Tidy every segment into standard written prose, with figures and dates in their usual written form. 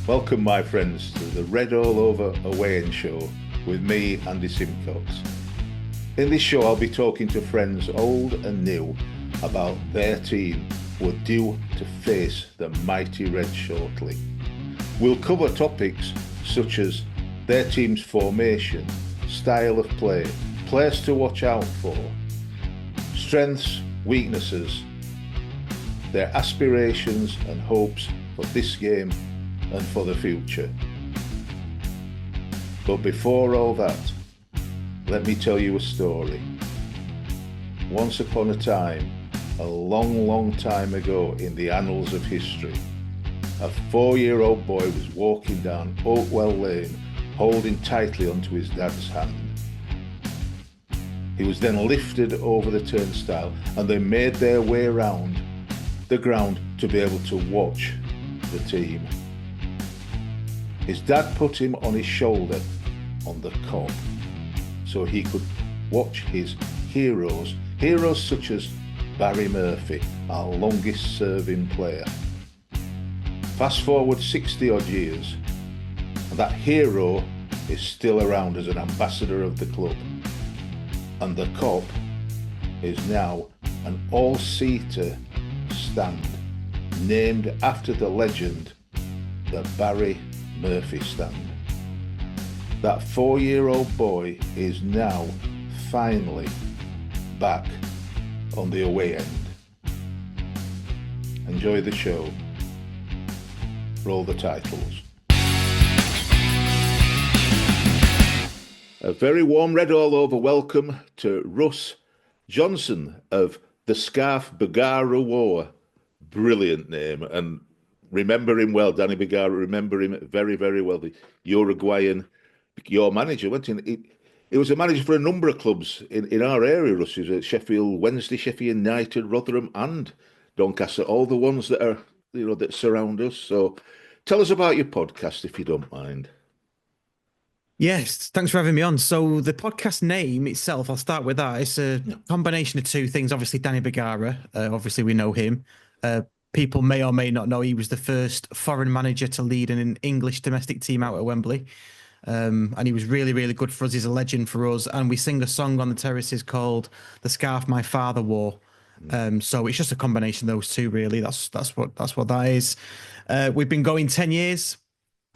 Welcome, my friends, to the Redallover Away-in Show with me, Andy Simcox. In this show, I'll be talking to friends old and new about their team who are due to face the mighty Reds shortly. We'll cover topics such as their team's formation, style of play, players to watch out for, strengths, weaknesses, their aspirations and hopes for this game and for the future. But before all that, let me tell you a story. Once upon a time, a long time ago in the annals of history, a 4-year-old boy was walking down Oakwell Lane, holding tightly onto his dad's hand. He was then lifted over the turnstile and they made their way around the ground to be able to watch the team. His dad put him on his shoulder on the cob so he could watch his heroes such as Barry Murphy, our longest serving player. Fast forward 60 odd years and that hero is still around as an ambassador of the club, and the cob is now an all-seater stand named after the legend, the Barry Murphy stand. That 4-year-old boy is now finally back on the away end. Enjoy the show. Roll the titles. A very warm Redallover welcome to Russ Johnson of the Scarf Begara Wore. Brilliant name, and remember him well, Danny Begara. Remember him very well. The Uruguayan, your manager went in. He was a manager for a number of clubs in our area. Russ, he was at Sheffield Wednesday, Sheffield United, Rotherham, and Doncaster. All the ones that are that surround us. So, tell us about your podcast, if you don't mind. Yes, thanks for having me on. So the podcast name itself, I'll start with that. It's a combination of two things. Obviously, Danny Begara, obviously we know him. People may or may not know he was the first foreign manager to lead an English domestic team out at Wembley. And he was really good for us. He's a legend for us. And we sing a song on the terraces called The Scarf My Father Wore. So it's just a combination of those two, really. That's what that is. We've been going 10 years.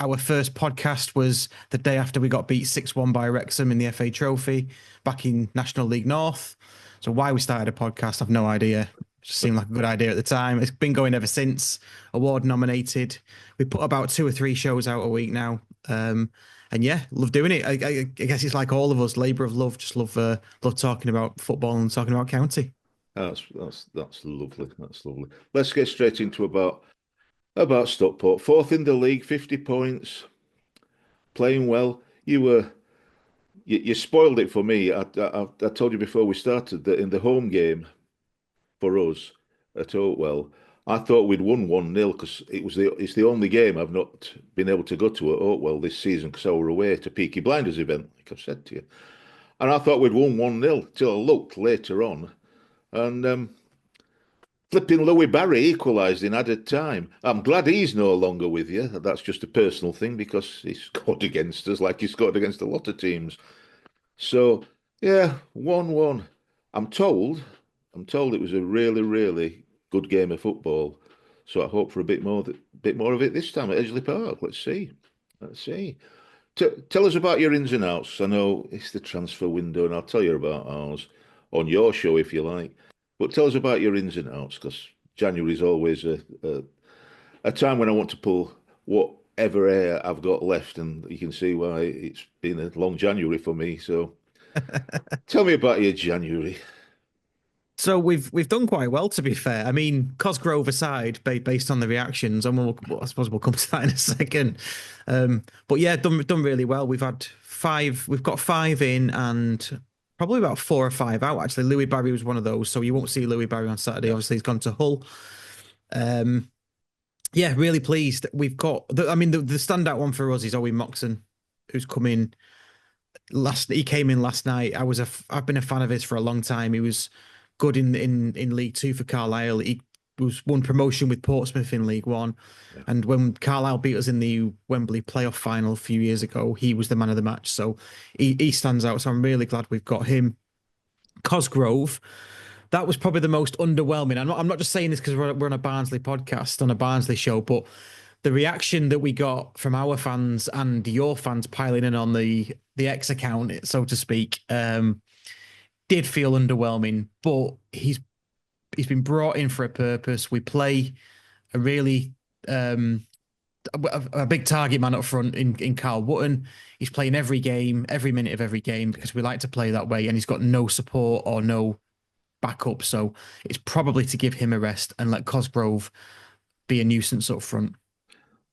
Our first podcast was the day after we got beat 6-1 by Wrexham in the FA Trophy back in National League North. So why we started a podcast, I've no idea. It just seemed like a good idea at the time. It's been going ever since. Award nominated. We put about 2 or 3 shows out a week now. And yeah, love doing it. I guess it's like all of us, labour of love. Just love talking about football and talking about county. That's lovely. That's lovely. Let's get straight into about Stockport. 4th in the league, 50 points, playing well. You spoiled it for me. I told you before we started that in the home game for us at Oakwell, I thought we'd won 1-0 because it's the only game I've not been able to go to at Oakwell this season because I were away to Peaky Blinders event, like I've said to you. And I thought we'd won 1-0 till I looked later on and flipping Louis Barry equalised in added time. I'm glad he's no longer with you. That's just a personal thing because he scored against us like he scored against a lot of teams. So, yeah, 1-1. I'm told it was a really good game of football. So I hope for a bit more of it this time at Edgeley Park. Let's see. Tell us about your ins and outs. I know it's the transfer window, and I'll tell you about ours on your show if you like. But tell us about your ins and outs, because January is always a time when I want to pull whatever air I've got left, and you can see why it's been a long January for me. So tell me about your January. So we've done quite well, to be fair. I mean, Cosgrove aside, based on the reactions, and I suppose we'll come to that in a second. But yeah, done really well. We've got 5 in and probably about 4 or 5 out. Actually, Louis Barry was one of those, so you won't see Louis Barry on Saturday. Obviously, he's gone to Hull. Yeah, really pleased. We've got. The standout one for us is Owen Moxon, who's come in. He came in last night. I've been a fan of his for a long time. He was good in League Two for Carlisle. He was won promotion with Portsmouth in League One. Yeah. And when Carlisle beat us in the Wembley playoff final a few years ago, he was the man of the match. So he stands out. So I'm really glad we've got him. Cosgrove, that was probably the most underwhelming. I'm not just saying this because we're on a Barnsley podcast, on a Barnsley show, but the reaction that we got from our fans and your fans piling in on the X account, so to speak, did feel underwhelming. But he's been brought in for a purpose. We play a really a big target man up front in Carl Wootton. He's playing every game, every minute of every game, because we like to play that way, and he's got no support or no backup. So it's probably to give him a rest and let Cosgrove be a nuisance up front.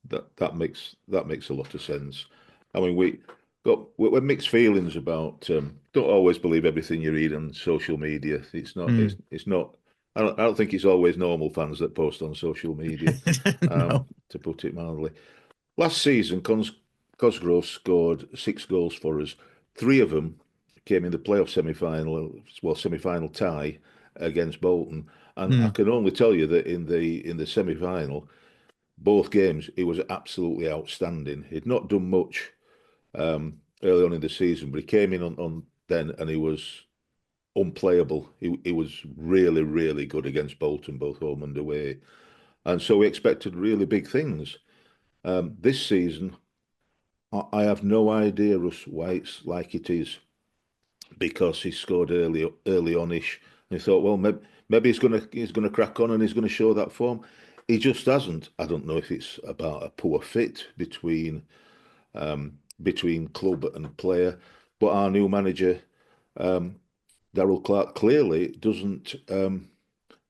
That makes a lot of sense. I mean, we're mixed feelings about. Don't always believe everything you read on social media. It's not. It's not. I don't think it's always normal fans that post on social media. No. To put it mildly. Last season, Cosgrove scored 6 goals for us. 3 of them came in the playoff semi-final tie against Bolton. And I can only tell you that in the semi-final, both games, he was absolutely outstanding. He'd not done much early on in the season, but he came in on then and he was unplayable. He was really, really good against Bolton, both home and away. And so we expected really big things. This season, I have no idea, Russ, why it's like it is. Because he scored early on-ish. And he thought, well, maybe he's gonna crack on and he's gonna show that form. He just hasn't. I don't know if it's about a poor fit between club and player, but our new manager, Darryl Clark, clearly doesn't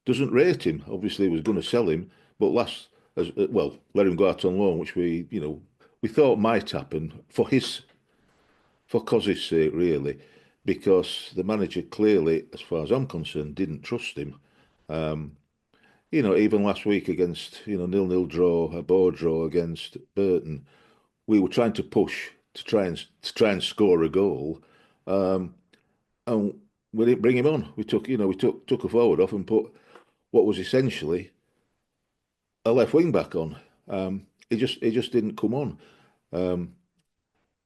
rate him. Obviously, he was going to sell him, but let him go out on loan, which we thought might happen for Cos's sake, really, because the manager clearly, as far as I'm concerned, didn't trust him. Even last week against 0-0 draw, a bore draw against Burton, we were trying to push to try and score a goal, and we didn't bring him on. We took a forward off and put what was essentially a left wing back on. It just didn't come on.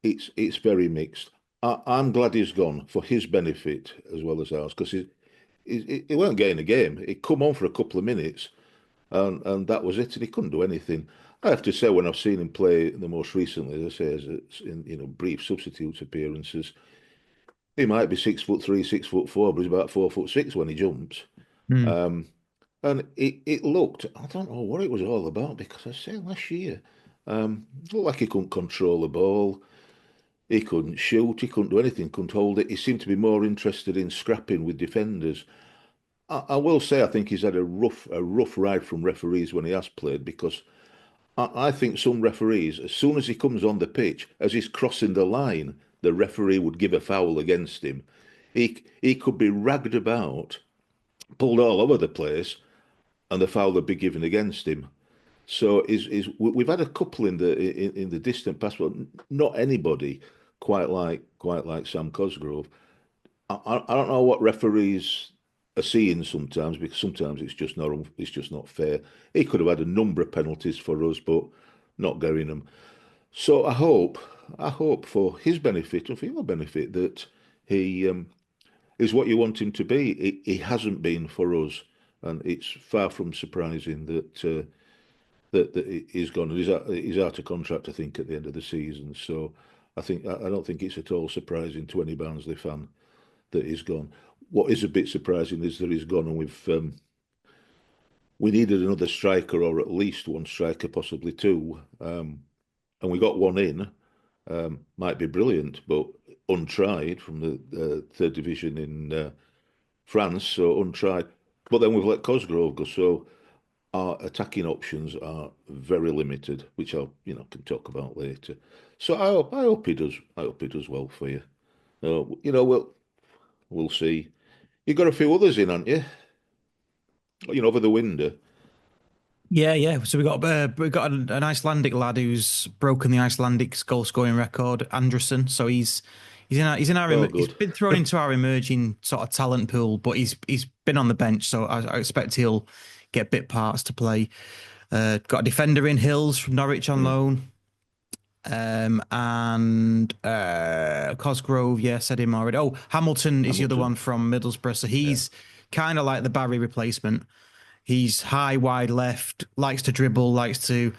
It's very mixed. I'm glad he's gone for his benefit as well as ours, because he weren't getting a game. He'd come on for a couple of minutes, and that was it. And he couldn't do anything. I have to say, when I've seen him play the most recently, as I say, in brief substitute appearances, he might be 6'3", 6'4", but he's about 4'6" when he jumps. And it looked, I don't know what it was all about, because I said last year, it looked like he couldn't control the ball. He couldn't shoot. He couldn't do anything. Couldn't hold it. He seemed to be more interested in scrapping with defenders. I will say I think he's had a rough ride from referees when he has played, because I think some referees, as soon as he comes on the pitch, as he's crossing the line, the referee would give a foul against him. He could be ragged about, pulled all over the place, and the foul would be given against him. So we've had a couple in the distant past, but not anybody quite like Sam Cosgrove. I don't know what referees are seeing sometimes, because sometimes it's just not fair. He could have had a number of penalties for us, but not getting them. So I hope for his benefit and for your benefit that he is what you want him to be. He hasn't been for us, and it's far from surprising that he's gone. He's out of contract, I think, at the end of the season. So I don't think it's at all surprising to any Barnsley fan that he's gone. What is a bit surprising is that he's gone, and we needed another striker, or at least one striker, possibly two, and we got one in. Might be brilliant, but untried, from the third division in France, so untried. But then we've let Cosgrove go, so our attacking options are very limited, which I can talk about later. So I hope he does. I hope he does well for you. We'll see. You got a few others in, haven't you? Over the window. Yeah. So we got an Icelandic lad who's broken the Icelandic goal scoring record, Anderson. So he's he's been thrown into our emerging sort of talent pool, but he's been on the bench. So I expect he'll get bit parts to play. Got a defender in Hills from Norwich on loan. And Cosgrove, yeah, said him already. Oh, Hamilton is the other one from Middlesbrough. So he's kind of like the Barry replacement. He's high, wide left, likes to dribble, likes to,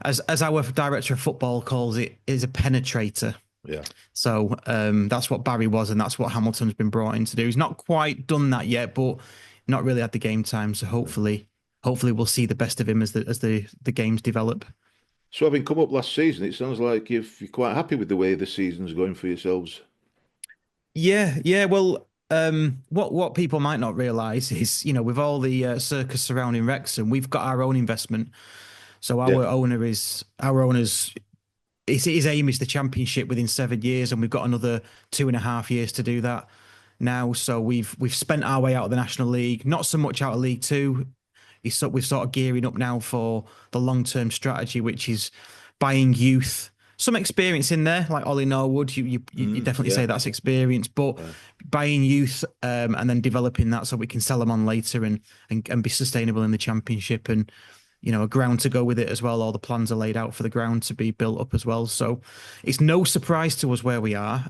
as our director of football calls it, is a penetrator. Yeah. So that's what Barry was, and that's what Hamilton's been brought in to do. He's not quite done that yet, but not really had the game time. So hopefully we'll see the best of him as the games develop. So having come up last season, it sounds like you're quite happy with the way the season's going for yourselves. Yeah. Well, what people might not realise is, with all the circus surrounding Wrexham, we've got our own investment. So our owner's his aim is the championship within 7 years, and we've got another 2.5 years to do that now. So we've spent our way out of the National League, not so much out of League Two. We're sort of gearing up now for the long-term strategy, which is buying youth. Some experience in there, like Ollie Norwood, you definitely say that's experience, but buying youth and then developing that so we can sell them on later and be sustainable in the championship, and a ground to go with it as well. All the plans are laid out for the ground to be built up as well. So it's no surprise to us where we are.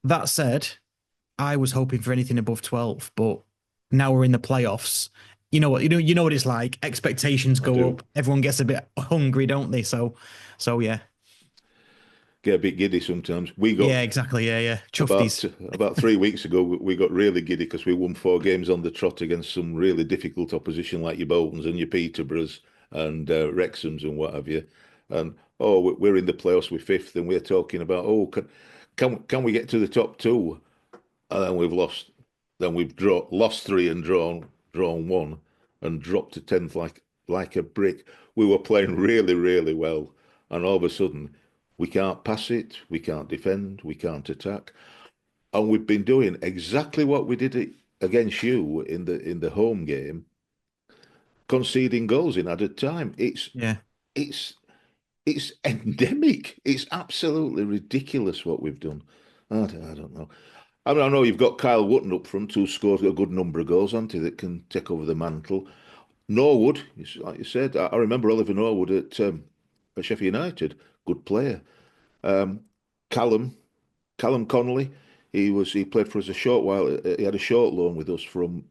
That said, I was hoping for anything above 12, but now we're in the playoffs. You know what it's like. Expectations go up. Everyone gets a bit hungry, don't they? So yeah. Get a bit giddy sometimes. Yeah, exactly. Yeah. Chufties. About 3 weeks ago, we got really giddy because we won 4 games on the trot against some really difficult opposition like your Boltons and your Peterboroughs and Wrexhams and what have you. And we're in the playoffs with 5th, and we're talking about can we get to the top 2? And then we've lost. Then we've lost 3 and drawn 1 and dropped to 10th like a brick. We were playing really, really well, and all of a sudden we can't pass it, we can't defend, we can't attack, and we've been doing exactly what we did against you in the home game, conceding goals in added time. It's endemic. It's absolutely ridiculous what we've done. I don't know. I mean, I know you've got Kyle Wootton up front, who scores a good number of goals, hasn't he, that can take over the mantle. Norwood, like you said, I remember Oliver Norwood at Sheffield United, good player. Callum Connolly, he played for us a short while. He had a short loan with us from,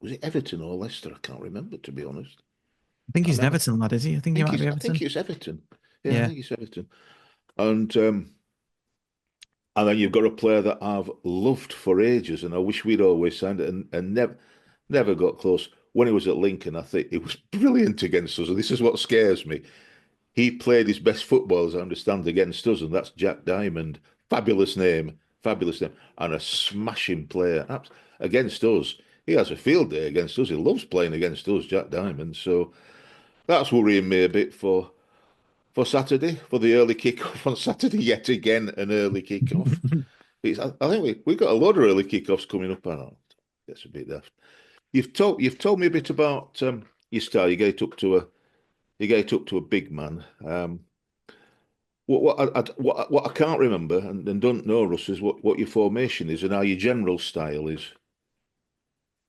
was it Everton or Leicester? I can't remember, to be honest. I think he's an Everton lad, is he? I think he might be Everton. I think it's Everton. Yeah, I think it's Everton. And then you've got a player that I've loved for ages, and I wish we'd always signed it, and never got close. When he was at Lincoln, I think it was brilliant against us. And this is what scares me. He played his best football, as I understand, against us, and that's Jack Diamond. Fabulous name, and a smashing player against us. He has a field day against us. He loves playing against us, Jack Diamond. So that's worrying me a bit for Saturday, for the early kick-off on Saturday. Yet again, an early kick-off. I think we've got a lot of early kick-offs coming up. I don't know. That's a bit daft. You've told me a bit about your style. You get up to a big man. What I can't remember and don't know, Russ, is what your formation is and how your general style is.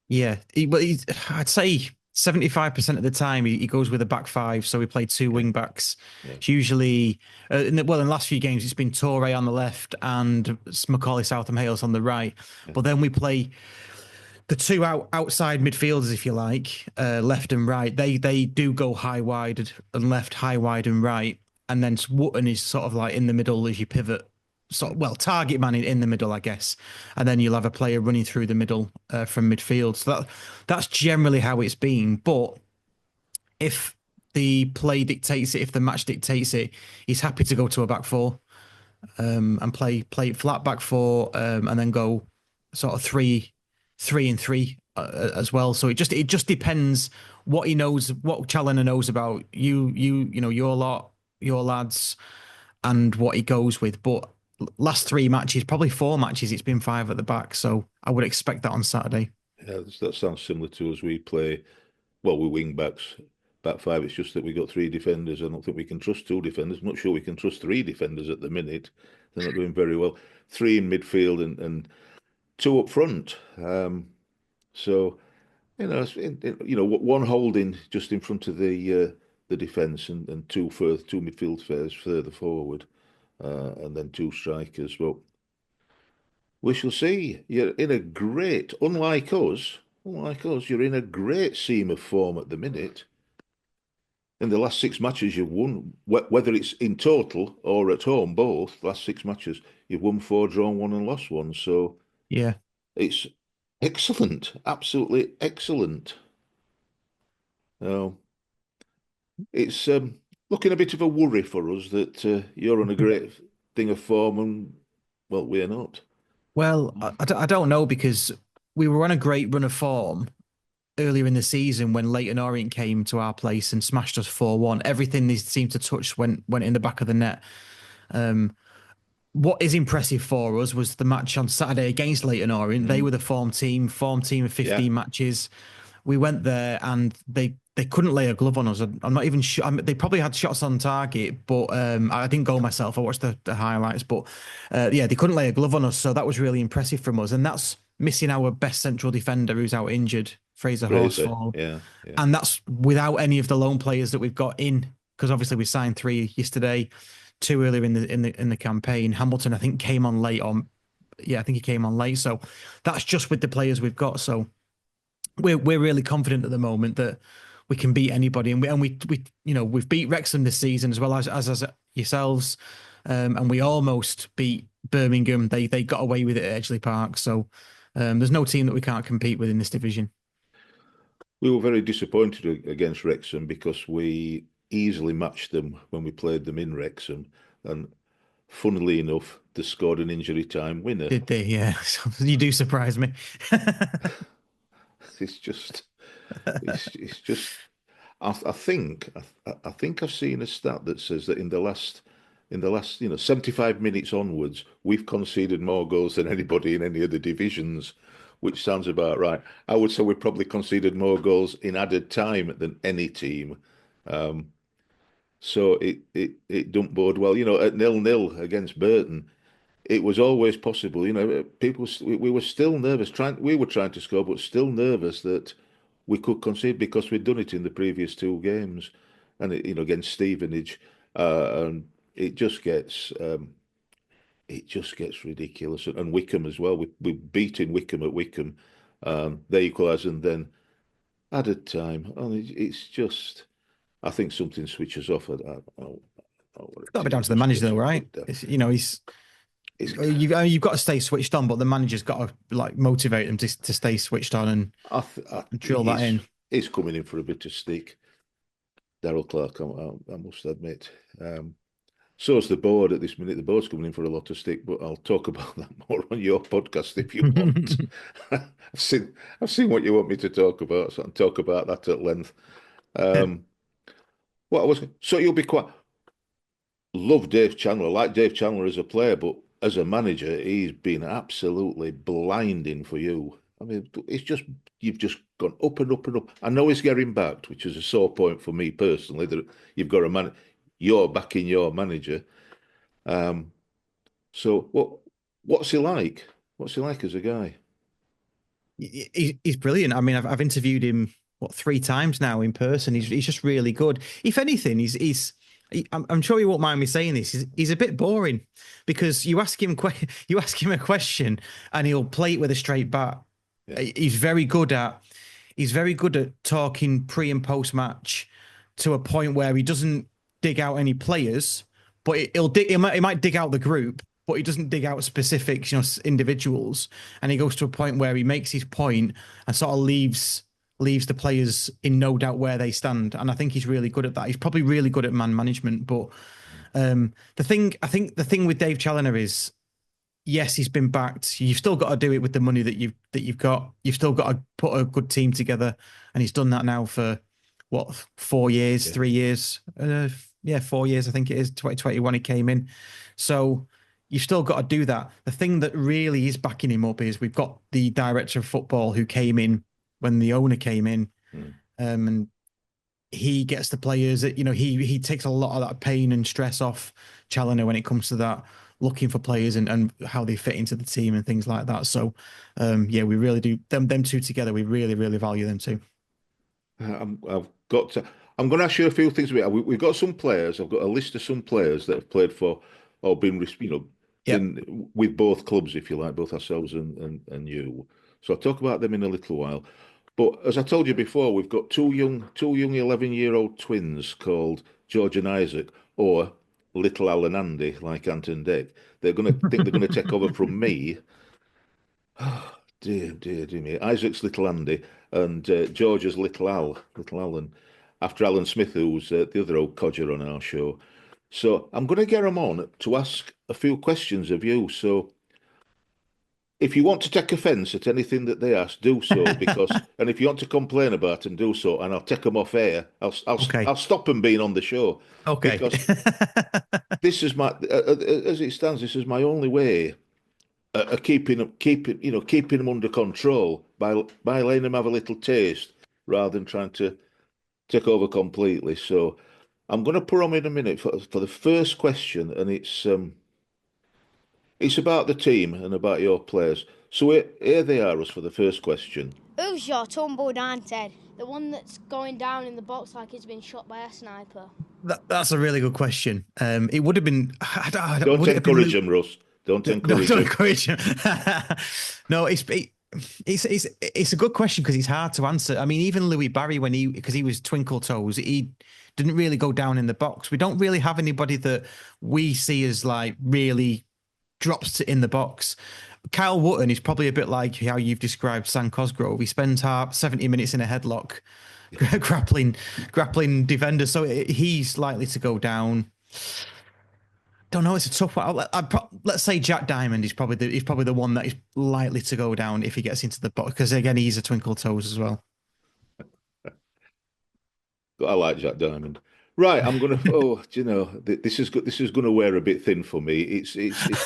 Yeah, I'd say 75% of the time he goes with a back 5, so we play 2 wing backs. Yeah. It's usually, in the last few games, it's been Torre on the left and Macaulay Southam Hales on the right. Yeah. But then we play the 2 outside midfielders, if you like, left and right. They do go high, wide and left, high, wide and right. And then Wootton is sort of like in the middle as you pivot. Target man in the middle, I guess, and then you'll have a player running through the middle from midfield. So that's generally how it's been. But if the play dictates it, if the match dictates it, he's happy to go to a back 4 and play flat back 4 and then go sort of 3 and 3 as well. So it just depends what he knows, what Challoner knows about your lot, your lads, and what he goes with. But last 3 matches, probably 4 matches, it's been 5 at the back. So I would expect that on Saturday. Yeah, that sounds similar to us. We play, we wing backs, back 5. It's just that we got 3 defenders. I don't think we can trust 2 defenders. I'm not sure we can trust 3 defenders at the minute. They're not doing very well. 3 in midfield and 2 up front. So One holding just in front of the defence and two midfield players further forward, and then two strikers. Well, we shall see. You're in a great, unlike us, you're in a great seam of form at the minute. In the last 6 matches you've won, whether it's in total or at home, both last 6 matches, you've won four, drawn one, and lost one. So Yeah. it's excellent, absolutely excellent. It's looking a bit of a worry for us that you're on a great thing of form and, well, we're not. Well, I don't know because we were on a great run of form earlier in the season when Leighton Orient came to our place and smashed us 4-1. Everything they seemed to touch went in the back of the net. What is impressive for us was the match on Saturday against Leighton Orient. They were the form team of 15 matches. We went there and they couldn't lay a glove on us. I'm not even sure. They probably had shots on target, but I didn't go myself. I watched the highlights, but yeah, they couldn't lay a glove on us. So that was really impressive from us. And that's missing our best central defender who's out injured, Fraser Horsfall. Yeah. And that's without any of the loan players that we've got in, because obviously we signed 3 yesterday, 2 earlier in the campaign. Hamilton, I think, came on late. I think he came on late. So that's just with the players we've got. So we're really confident at the moment that we can beat anybody, and we we've beat Wrexham this season as well as yourselves, and we almost beat Birmingham. They got away with it at Edgeley Park. So there's no team that we can't compete with in this division. We were very disappointed against Wrexham because we easily matched them when we played them in Wrexham, and funnily enough, they scored an injury time winner. Did they? Yeah, you do surprise me. It's just. I think I've seen a stat that says that in the last 75 minutes onwards, we've conceded more goals than anybody in any of the divisions, which sounds about right. I would say we've probably conceded more goals in added time than any team. So it don't bode well. At 0-0 against Burton, it was always possible. We were still nervous. We were trying to score, but still nervous that we could concede because we'd done it in the previous 2 games, and against Stevenage, and it just gets ridiculous. And Wickham as well. We beating Wickham at Wickham, they equalised, and then added time, and it's just. I think something switches off. It's got to be down to the manager, though, right? You've got to stay switched on, but the manager's got to motivate them to stay switched on and drill that in. He's coming in for a bit of stick, Darryl Clark. I must admit. So is the board at this minute. The board's coming in for a lot of stick, but I'll talk about that more on your podcast if you want. I've seen what you want me to talk about, so I'll talk about that at length. So you'll be quite. Love Dave Chandler, like Dave Chandler as a player, but as a manager, he's been absolutely blinding for you. I mean, you've just gone up and up and up. I know he's getting backed, which is a sore point for me personally, that you've got you're backing your manager. So what's he like? What's he like as a guy? He's brilliant. I mean, I've interviewed him 3 times now in person. He's just really good. If anything, I'm sure you won't mind me saying this. He's a bit boring because you ask him a question and he'll play it with a straight bat. Yeah. He's very good at talking pre and post match to a point where he doesn't dig out any players, but he might dig out the group, but he doesn't dig out specifics, individuals. And he goes to a point where he makes his point and sort of leaves the players in no doubt where they stand. And I think he's really good at that. He's probably really good at man management. But the thing with Dave Challoner is, yes, he's been backed. You've still got to do it with the money that you've got. You've still got to put a good team together. And he's done that now for 4 years, yeah. 3 years? 4 years, I think it is. 2021 he came in. So you've still got to do that. The thing that really is backing him up is we've got the director of football who came in when the owner came in, and he gets the players. He takes a lot of that pain and stress off Challoner when it comes to that. looking for players and how they fit into the team and things like that. So, yeah, we really do them two together. We really, really value them too. I've got to. I'm going to ask you a few things about. We've got some players. I've got a list of some players that have played for or been, Yep. been with both clubs, if you like, both ourselves and you. So I'll talk about them in a little while. But as I told you before, we've got two young 11-year-old twins called George and Isaac, or Little Al and Andy, like Ant and Dec. They're going to think they're going to take over from me. Dear me. Isaac's little Andy and George's little Alan, after Alan Smith, who's the other old codger on our show. So I'm going to get them on to ask a few questions of you. So if you want to take offence at anything that they ask, do so. And if you want to complain about them, do so. And I'll take them off air. Okay. I'll stop them being on the show Okay. because this is as it stands, this is my only way keeping them under control by letting them have a little taste rather than trying to take over completely. So I'm going to put them in a minute for the first question, and it's about the team and about your players. So here they are, us for the first question. Who's your tumbled auntie? The one that's going down in the box like he's been shot by a sniper. That's a really good question. It would have been. Don't encourage him, Russ. Don't encourage him. Encourage him. No, it's a good question because it's hard to answer. I mean, even Louis Barry, because he was twinkle toes, he didn't really go down in the box. We don't really have anybody that we see as like really drops in the box. Kyle Wootton is probably a bit like how you've described Sam Cosgrove. He spends 70 minutes in a headlock, grappling defenders. So he's likely to go down. Don't know. It's a tough one. Let's say Jack Diamond is probably the one that is likely to go down if he gets into the box, because again he's a twinkle toes as well. I like Jack Diamond. Right, I'm gonna. Oh, do you know, this is going to wear a bit thin for me. It's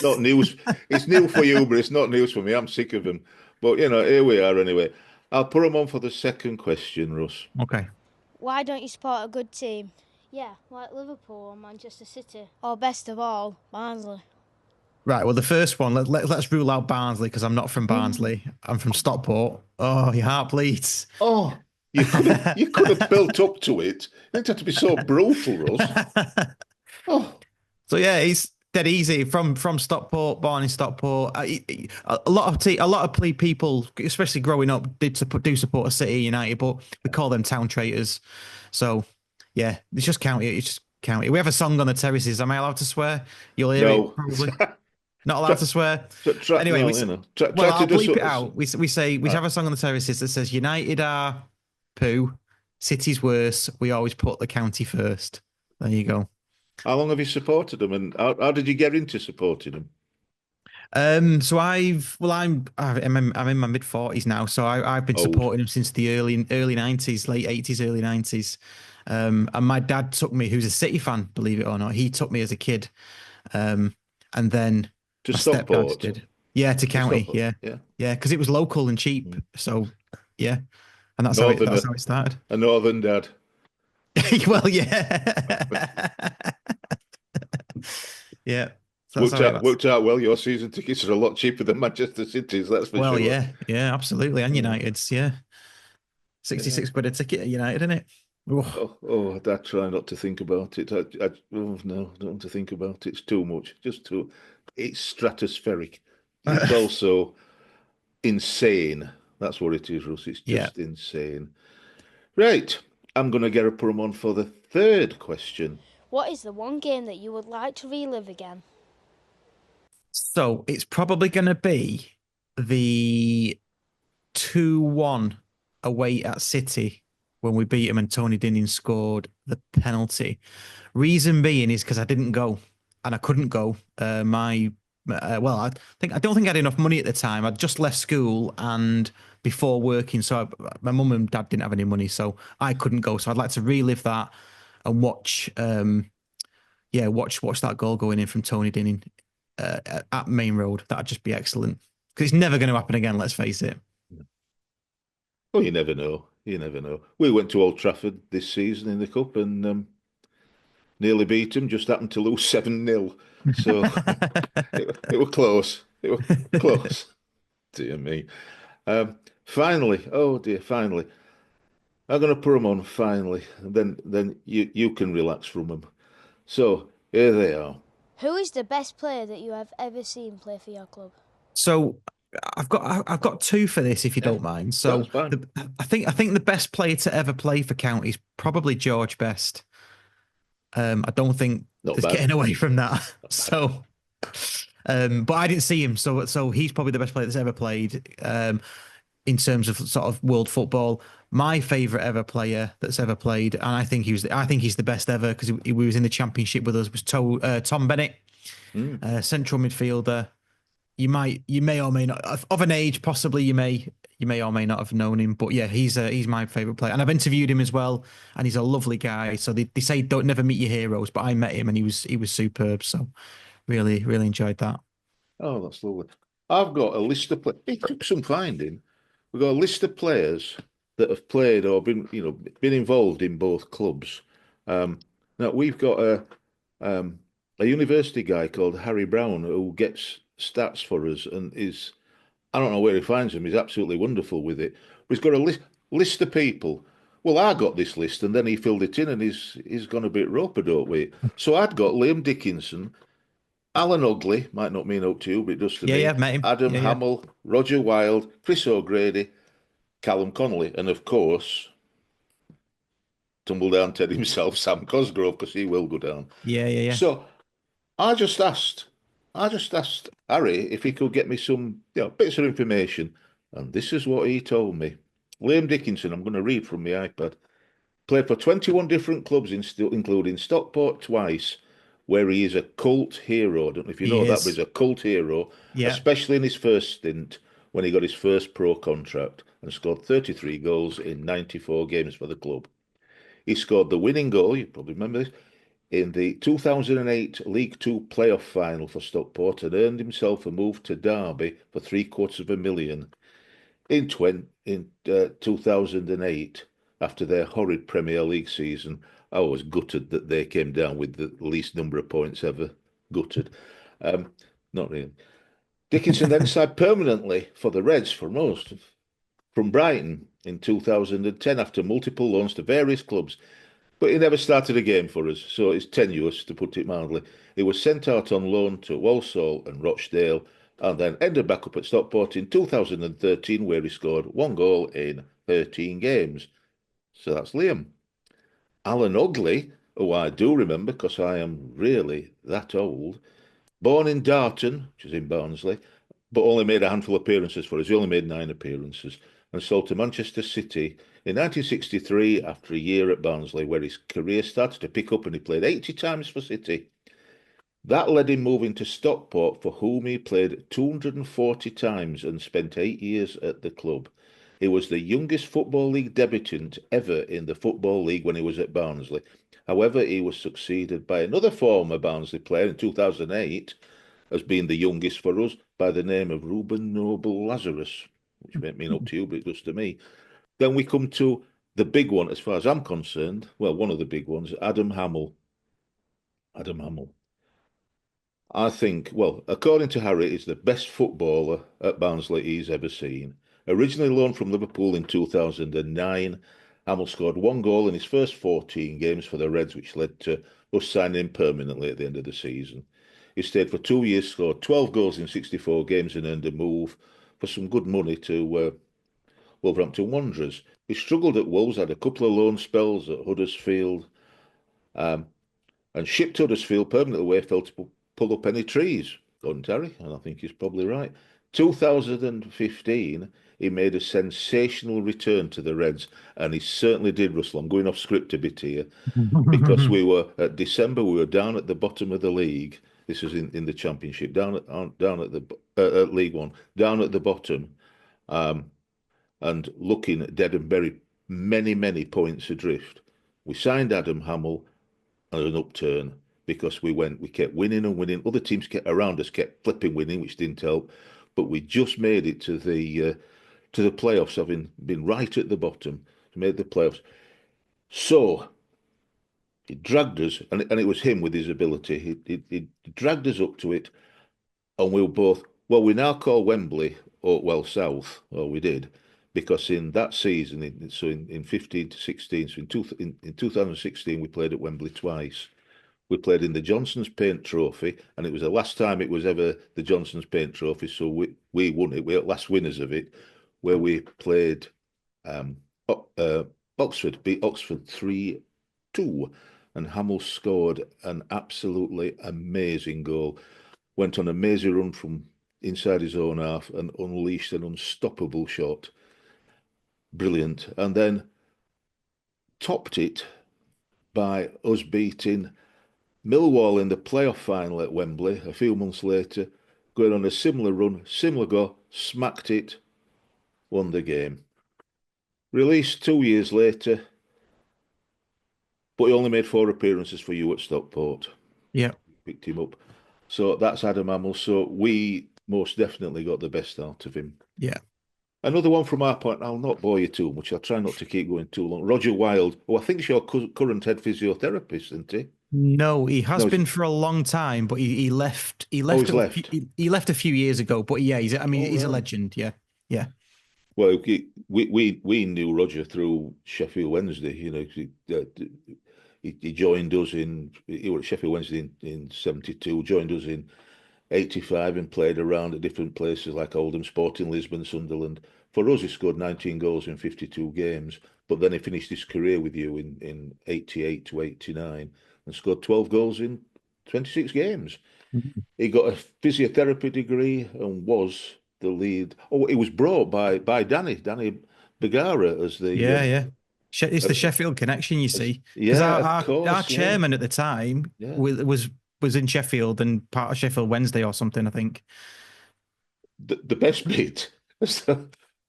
not news. It's new for you, but it's not news for me. I'm sick of them. But here we are anyway. I'll put them on for the second question, Russ. Okay. Why don't you support a good team? Yeah, like Liverpool or Manchester City. Or best of all, Barnsley. Right. Well, the first one, let's rule out Barnsley because I'm not from Barnsley. I'm from Stockport. Oh, your heart bleeds. Oh, you could have built up to it. You didn't have to be so brutal, Russ. Oh, So yeah, it's dead easy from Stockport, born in Stockport. A lot of people, especially growing up, do support a City United, but we call them town traitors. So yeah, it's just county. It's just county. We have a song on the terraces. Am I allowed to swear? You'll hear it probably. Not allowed to swear. Anyway, I'll bleep it out. We have a song on the terraces that says United are poo, City's worse. We always put the county first. There you go. How long have you supported them, and how did you get into supporting them? So I'm in my mid-40s now, so I've been supporting them since the early 90s, late 80s, early 90s. And my dad took me, who's a City fan, believe it or not. He took me as a kid, and then To Stockport? did. Yeah, to county. Stockport. Yeah, because it was local and cheap. So yeah, and that's how it started. A northern dad. Well, yeah. Yeah. Worked out well. Your season tickets are a lot cheaper than Manchester City's, that's for sure. Well, yeah, absolutely. And United's, 66 quid a ticket at United, isn't it? I try not to think about it. No, I don't want to think about it. It's too much. It's stratospheric. It's also insane. That's what it is, Russ. It's just insane. Right. I'm going to get a put 'em on for the third question. What is the one game that you would like to relive again? So it's probably going to be the 2-1 away at City when we beat them and Tony Dinning scored the penalty. Reason being is because I didn't go and I couldn't go. I don't think I had enough money at the time. I'd just left school and before working, so my mum and dad didn't have any money, so I couldn't go. So I'd like to relive that and watch that goal going in from Tony Dinning at Main Road. That'd just be excellent because it's never going to happen again. Let's face it. Well, you never know. You never know. We went to Old Trafford this season in the cup, and nearly beat them, just happened to lose 7-0. So it was close. It was close. Dear me. Finally, oh dear, finally. I'm going to put them on finally. And then you can relax from them. So here they are. Who is the best player that you have ever seen play for your club? So I've got two for this, if you Yeah, don't mind. that's So fine. I think the best player to ever play for County is probably George Best. I don't think Not there's bad. getting away from that. Not bad. So, but I didn't see him, so he's probably the best player that's ever played. In terms of sort of world football, my favourite ever player that's ever played, and I think he's the best ever because he was in the championship with us, was Tom Bennett, Mm. central midfielder. You may or may not of an age, possibly you may or may not have known him, but yeah, he's my favourite player, and I've interviewed him as well, and he's a lovely guy. So they say don't never meet your heroes, but I met him and he was superb. So really enjoyed that. Oh, that's lovely. I've got a list of players. It took some finding. We've got a list of players that have played or been involved in both clubs. Now we've got a university guy called Harry Brown who gets stats for us and is I don't know where he finds them. He's absolutely wonderful with it. But he's got a list of people. Well, I got this list and then he filled it in and he's gone a bit rope-a-dope with it. So I'd got Liam Dickinson, Alan Ugly, might not mean up to you, but it does to Yeah, me. I've met him. Adam Yeah. Hamill, Roger Wilde, Chris O'Grady, Callum Connolly, and of course, tumble down Ted himself, Sam Cosgrove, because he will go down. Yeah. So I just asked, I just asked Harry if he could get me some, bits of information, and this is what he told me. Liam Dickinson, I'm going to read from my iPad. Played for 21 different clubs, including Stockport twice, where he is a cult hero. I don't know if you He know that, but he's is. a cult hero, Yeah. especially in his first stint when he got his first pro contract and scored 33 goals in 94 games for the club. He scored the winning goal, you probably remember this, in the 2008 League Two playoff final for Stockport and earned himself a move to Derby for £750,000 in 2008 after their horrid Premier League season. I was gutted that they came down with the least number of points ever. Gutted. Not really. Dickinson then signed permanently for the Reds for most from Brighton in 2010 after multiple loans to various clubs. But he never started a game for us, so it's tenuous to put it mildly. He was sent out on loan to Walsall and Rochdale and then ended back up at Stockport in 2013 where he scored one goal in 13 games. So that's Liam. Alan Ugly, who I do remember because I am really that old, born in Darton, which is in Barnsley, but only made a handful of appearances for us. He only made 9 appearances and sold to Manchester City in 1963 after a year at Barnsley, where his career started to pick up and he played 80 times for City. That led him moving to Stockport, for whom he played 240 times and spent 8 years at the club. He was the youngest Football League debutant ever in the Football League when he was at Barnsley. However, he was succeeded by another former Barnsley player in 2008 as being the youngest for us by the name of Ruben Noble Lazarus, which may mean up to you, but it does to me. Then we come to the big one, as far as I'm concerned. Well, one of the big ones, Adam Hamill. Adam Hamill. I think, well, according to Harry, he's the best footballer at Barnsley he's ever seen. Originally loaned from Liverpool in 2009, Hamill scored one goal in his first 14 games for the Reds, which led to us signing him permanently at the end of the season. He stayed for 2 years, scored 12 goals in 64 games, and earned a move for some good money to Wolverhampton Wanderers. He struggled at Wolves, had a couple of loan spells at Huddersfield, um, and shipped to Huddersfield permanently away, failed to pull up any trees, according to Harry, and I think he's probably right. 2015, he made a sensational return to the Reds, and he certainly did, Russell. I'm going off script a bit here, because we were at December, we were down at the bottom of the league. This was in the Championship, down at the League One, down at the bottom, and looking dead and very many points adrift. We signed Adam Hamill and an upturn because we kept winning and winning. Other teams around us kept flipping winning, which didn't help. But we just made it to the playoffs, having been right at the bottom, made the playoffs. So he dragged us, and it was him with his ability. He dragged us up to it, and we were both. Well, we now call Wembley Oakwell South, or we did, because in that season, in 15 to 16, so in 2016, we played at Wembley twice. We played in the Johnson's Paint Trophy, and it was the last time it was ever the Johnson's Paint Trophy, so we won it. We were last winners of it, where we played Oxford, beat Oxford 3-2, and Hamill scored an absolutely amazing goal. Went on a mazy run from inside his own half and unleashed an unstoppable shot. Brilliant. And then topped it by us beating Millwall in the playoff final at Wembley a few months later, going on a similar run, similar goal, smacked it, won the game. Released 2 years later, but he only made 4 appearances for you at Stockport. Yeah. Picked him up. So that's Adam Hamill. So we most definitely got the best out of him. Yeah. Another one from our point, I'll not bore you too much. I'll try not to keep going too long. Roger Wilde, I think he's your current head physiotherapist, isn't he? No, he has been for a long time, but he left. He left. He left a few years ago. But yeah, he's a legend. Yeah, yeah. Well, we knew Roger through Sheffield Wednesday. You know, he joined us he was at Sheffield Wednesday in 72. Joined us in 85 and played around at different places like Oldham, Sporting Lisbon, Sunderland. For us, he scored 19 goals in 52 games. But then he finished his career with you in 88 to 89 and scored 12 goals in 26 games. Mm-hmm. He got a physiotherapy degree and was the lead. Oh, he was brought by Danny Begara as the It's the Sheffield connection, you see. Because our chairman at the time was in Sheffield and part of Sheffield Wednesday or something, I think. The best bit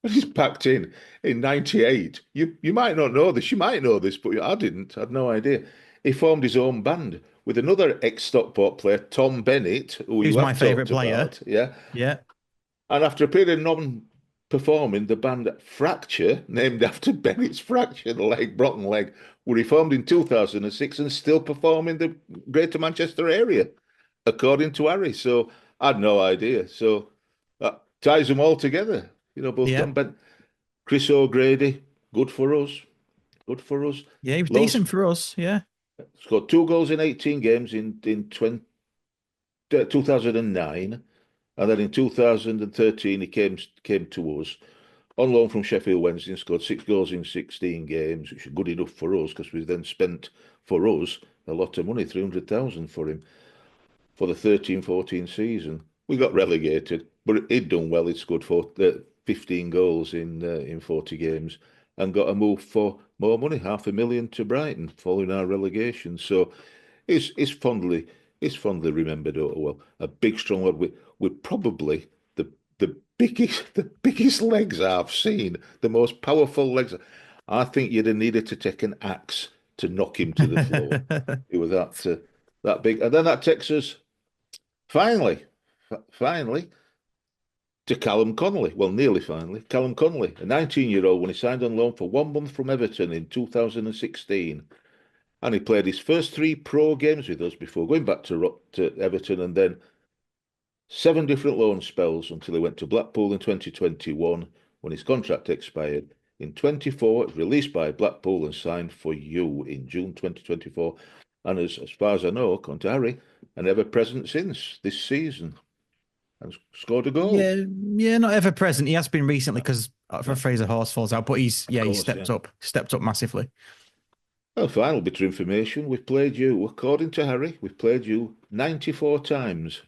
he's packed in 98. You might not know this. You might know this, but I didn't. I had no idea. He formed his own band with another ex-Stockport player, Tom Bennett, who's my favourite player. About. Yeah. Yeah. And after a period of non-performing, the band Fracture, named after Bennett's fracture, the leg, broken leg, were reformed in 2006 and still perform in the Greater Manchester area, according to Harry. So I had no idea. So that ties them all together. You know, both Tom Bennett, Chris O'Grady, good for us. Good for us. Yeah, he was decent for us. Yeah. Scored 2 goals in 18 games in 2009. And then in 2013, he came to us on loan from Sheffield Wednesday and scored 6 goals in 16 games, which is good enough for us because we then spent, for us, a lot of money, 300,000 for him for the 13-14 season. We got relegated, but he'd done well. He'd scored 15 goals in 40 games and got a move for more money, 500,000 to Brighton, following our relegation. So it's fondly remembered. Oh well, a big strong lad with probably the biggest legs I've seen, the most powerful legs. I think you'd have needed to take an axe to knock him to the floor. It was that big, and then that takes us finally to Callum Connolly. Well, nearly finally. Callum Connolly, a 19-year-old, when he signed on loan for 1 month from Everton in 2016. And he played his first 3 pro games with us before going back to Everton, and then 7 different loan spells until he went to Blackpool in 2021 when his contract expired. In 24, released by Blackpool and signed for you in June 2024. And as far as I know, according to Harry, an ever-present since this season. And scored a goal. Yeah, not ever present. He has been recently because for Fraser Horse falls out, but he stepped up massively. Well, final bit of information. We've played you, according to Harry, we've played you 94 times.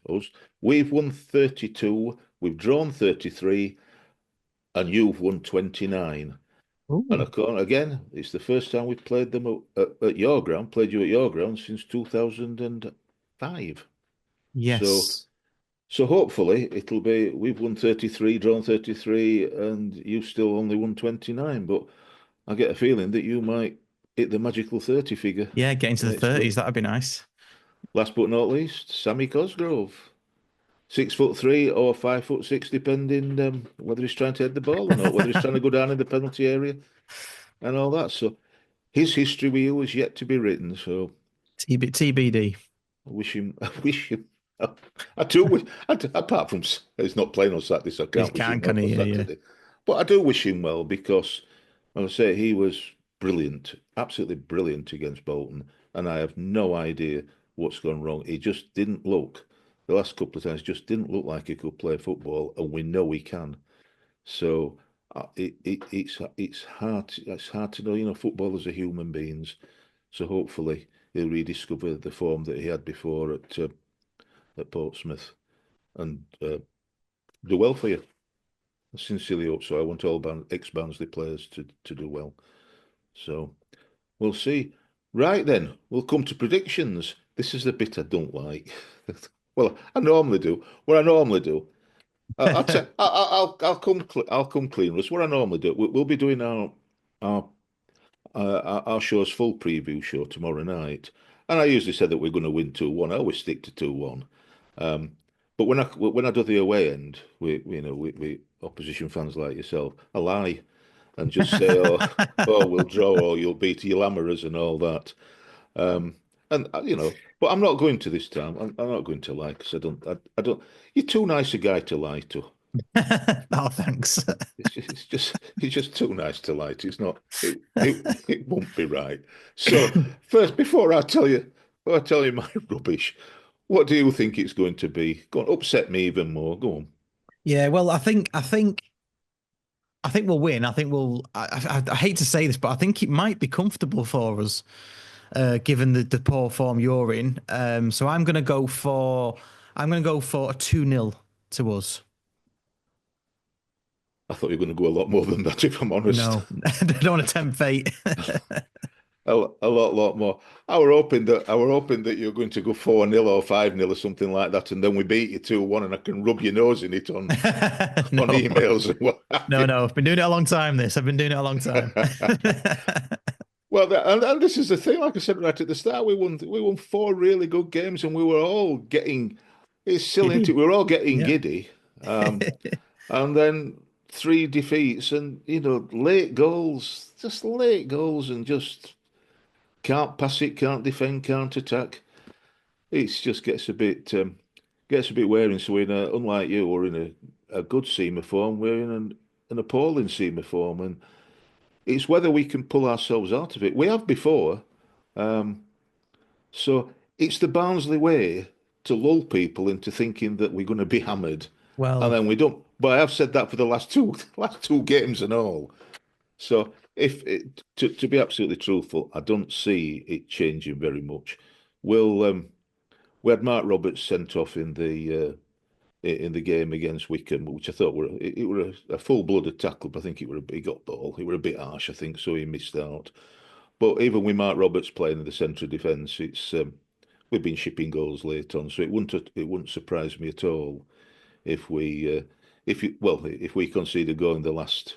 We've won 32, we've drawn 33, and you've won 29. Ooh. And again, it's the first time we've played them at your ground, played you at your ground since 2005. Yes. So hopefully it'll be, we've won 33, drawn 33, and you've still only won 29. But I get a feeling that you might hit the magical 30 figure. Yeah, get into the 30s, that'd be nice. Last but not least, Sammy Cosgrove. 6'3" or 5'6", depending whether he's trying to head the ball or not, whether he's trying to go down in the penalty area and all that. So his history with you is yet to be written. So TBD. I wish him. I wish him. I do wish. Apart from he's not playing on Saturday, so I You can't wish him can't, well can for he? Yeah, yeah. Saturday. But I do wish him well because, like I say, he was brilliant, absolutely brilliant against Bolton, and I have no idea what's gone wrong. He just didn't look. The last couple of times, just didn't look like he could play football, and we know he can. So it's hard to know. You know, footballers are human beings. So hopefully he'll rediscover the form that he had before at Portsmouth and do well for you. I sincerely hope so. I want all ex-Barnsley players to do well. So we'll see. Right then, we'll come to predictions. This is the bit I don't like. Well, I normally do. What I normally do, I'll tell, I'll come clean. Russ. What I normally do, we'll be doing our our show's full preview show tomorrow night, and I usually say that we're going to win 2-1. I always stick to 2-1. Um, but when I do the away end, we opposition fans like yourself, I lie and just say, oh, we'll draw or you'll beat your Lammers and all that. Um, and but I'm not going to this time. I'm not going to lie because I don't. You're too nice a guy to lie to. Oh, thanks. It's just too nice to lie to. It's not. It won't be right. So first, before I tell you my rubbish, what do you think it's going to be? Go on, upset me even more. Go on. Yeah, well, I think we'll win. I think we'll. I hate to say this, but I think it might be comfortable for us, given the poor form you're in. So I'm going to go for a 2-0 to us. I thought you were going to go a lot more than that, if I'm honest. No, I don't want to tempt fate. A lot more. I were hoping that you're going to go 4-0 or 5-0 or something like that, and then we beat you 2-1, and I can rub your nose in it on on No, emails and what have no, you. no. I've been doing it a long time. I've been doing it a long time. Well, and this is the thing. Like I said right at the start, we won four really good games, and we were all getting. It's silly, isn't it? Giddy. We were all getting Yeah. giddy, and then three defeats, and late goals, and just can't pass it, can't defend, can't attack. It just gets a bit wearing. So unlike you, we're in a good seam of form. We're in an appalling seam of form, and it's whether we can pull ourselves out of it. We have before. Um, So it's the Barnsley way to lull people into thinking that we're going to be hammered, and Well, then we don't. But I have said that for the last two last two games and all. So to be absolutely truthful, I don't see it changing very much. We had Mark Roberts sent off in the game against Wickham, which I thought it were a full-blooded tackle, but I think he got ball. It were a bit harsh, I think, so he missed out. But even with Mark Roberts playing in the centre of defence, it's we've been shipping goals late on, so it wouldn't surprise me at all if we concede a goal in the last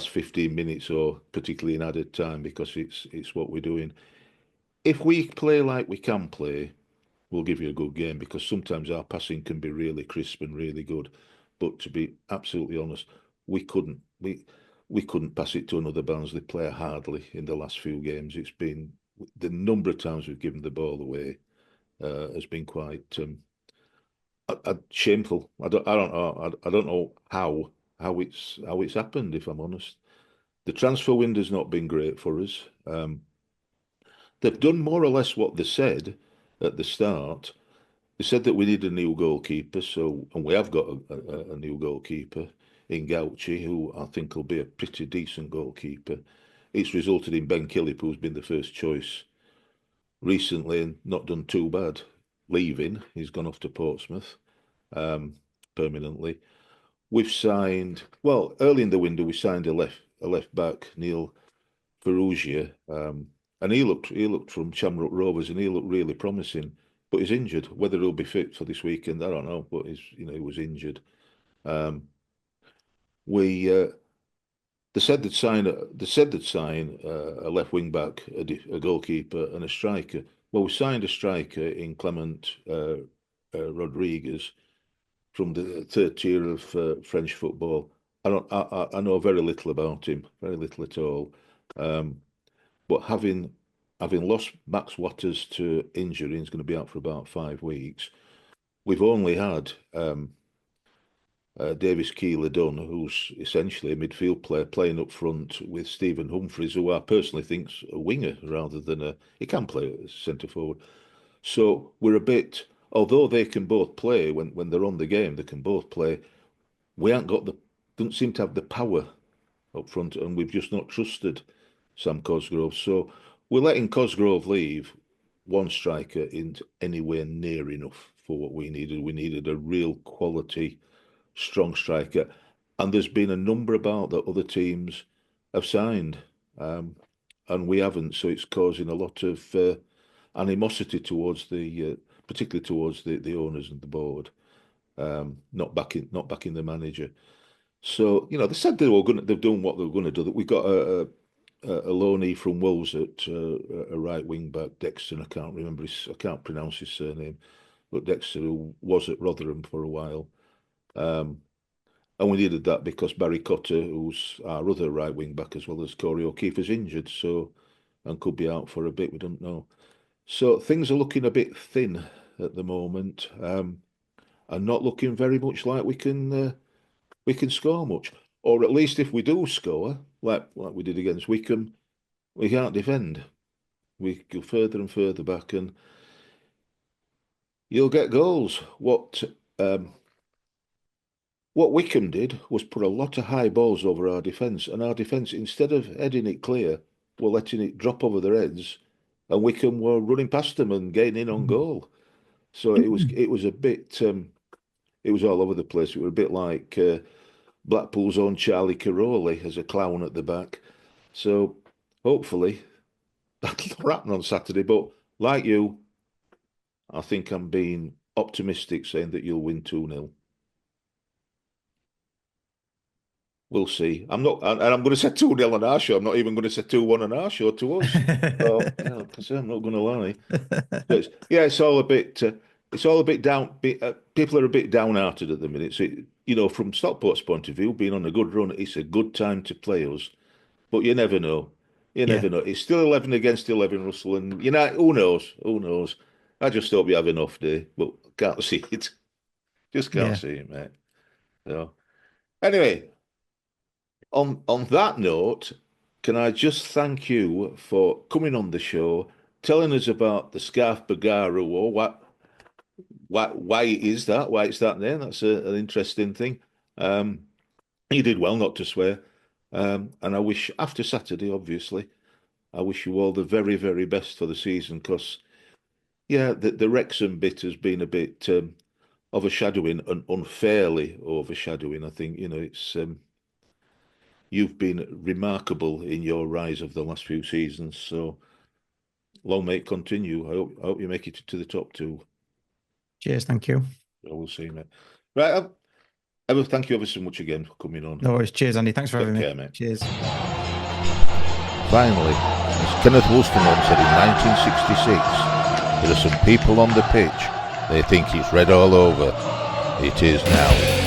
15 minutes or particularly in added time because it's what we're doing. If we play like we can play, we'll give you a good game because sometimes our passing can be really crisp and really good. But to be absolutely honest, we couldn't we couldn't pass it to another Barnsley player hardly in the last few games. It's been the number of times we've given the ball away has been quite shameful. I don't know how it's happened. If I'm honest, the transfer window's not been great for us. They've done more or less what they said at the start. They said that we need a new goalkeeper, and we have got a new goalkeeper in Gauchi, who I think will be a pretty decent goalkeeper. It's resulted in Ben Killip, who's been the first choice recently and not done too bad. Leaving, he's gone off to Portsmouth permanently. We've signed early in the window. We signed a left back, Neil Ferrugia, and he looked from Shamrock Rovers, and he looked really promising. But he's injured. Whether he'll be fit for this weekend, I don't know. But he was injured. Um, we they said they'd sign a left wing back, a goalkeeper, and a striker. Well, we signed a striker in Clement Rodriguez from the third tier of French football. I know very little about him, very little at all. But having having lost Max Watters to injury, he's going to be out for about 5 weeks. We've only had Davis Keeler-Dunn, who's essentially a midfield player, playing up front with Stephen Humphreys, who I personally think's a winger rather than he can play as centre forward. So we're a bit, although they can both play when they're on the game, they can both play. We haven't got don't seem to have the power up front, and we've just not trusted Sam Cosgrove. So we're letting Cosgrove leave one striker in anywhere near enough for what we needed. We needed a real quality, strong striker, and there's been a number about that other teams have signed, and we haven't. So it's causing a lot of animosity towards particularly towards the owners and the board, not backing the manager. So they said they've done what they were going to do. That we got a loanee from Wolves at a right wing back, Dexter. I can't pronounce his surname, but Dexter, who was at Rotherham for a while. And we needed that because Barry Cotter, who's our other right wing back, as well as Corey O'Keefe, is injured, and could be out for a bit. We don't know. So things are looking a bit thin at the moment, and not looking very much like we can score much. Or at least if we do score, like we did against Wickham, we can't defend. We go further and further back, and you'll get goals. What Wickham did was put a lot of high balls over our defence, and our defence, instead of heading it clear, were letting it drop over their heads, and Wickham were running past them and getting in on goal. So it was a bit, it was all over the place. It was a bit like Blackpool's own Charlie Caroli as a clown at the back. So hopefully that'll happen on Saturday. But like you, I think I'm being optimistic, saying that you'll win 2-0. We'll see. I'm not, and I'm going to say 2-0 on our show. I'm not even going to say 2-1 on our show to us. So, I'm not going to lie. But it's all a bit. It's all a bit down. People are a bit downhearted at the minute. So, from Stockport's point of view, being on a good run, it's a good time to play us. But you never know. You never know. It's still 11 against 11, Russell, and who knows? Who knows? I just hope you have an off day, but can't see it. Just can't see it, mate. So, anyway. On that note, can I just thank you for coming on the show, telling us about the Scarf Begara Wore, why it is that, why it's that name. That's an interesting thing. You did well not to swear. And I wish, after Saturday, obviously, I wish you all the very, very best for the season, because, the Wrexham bit has been a bit overshadowing and unfairly overshadowing. I think, it's... You've been remarkable in your rise of the last few seasons, so long may it continue. I hope you make it to the top two. Cheers, thank you. We'll see, mate. Right, thank you ever so much again for coming on. No worries. Cheers, Andy. Thanks for having me. Mate. Cheers. Finally, as Kenneth Wolstenholme said in 1966, there are some people on the pitch, they think it's red all over. It is now.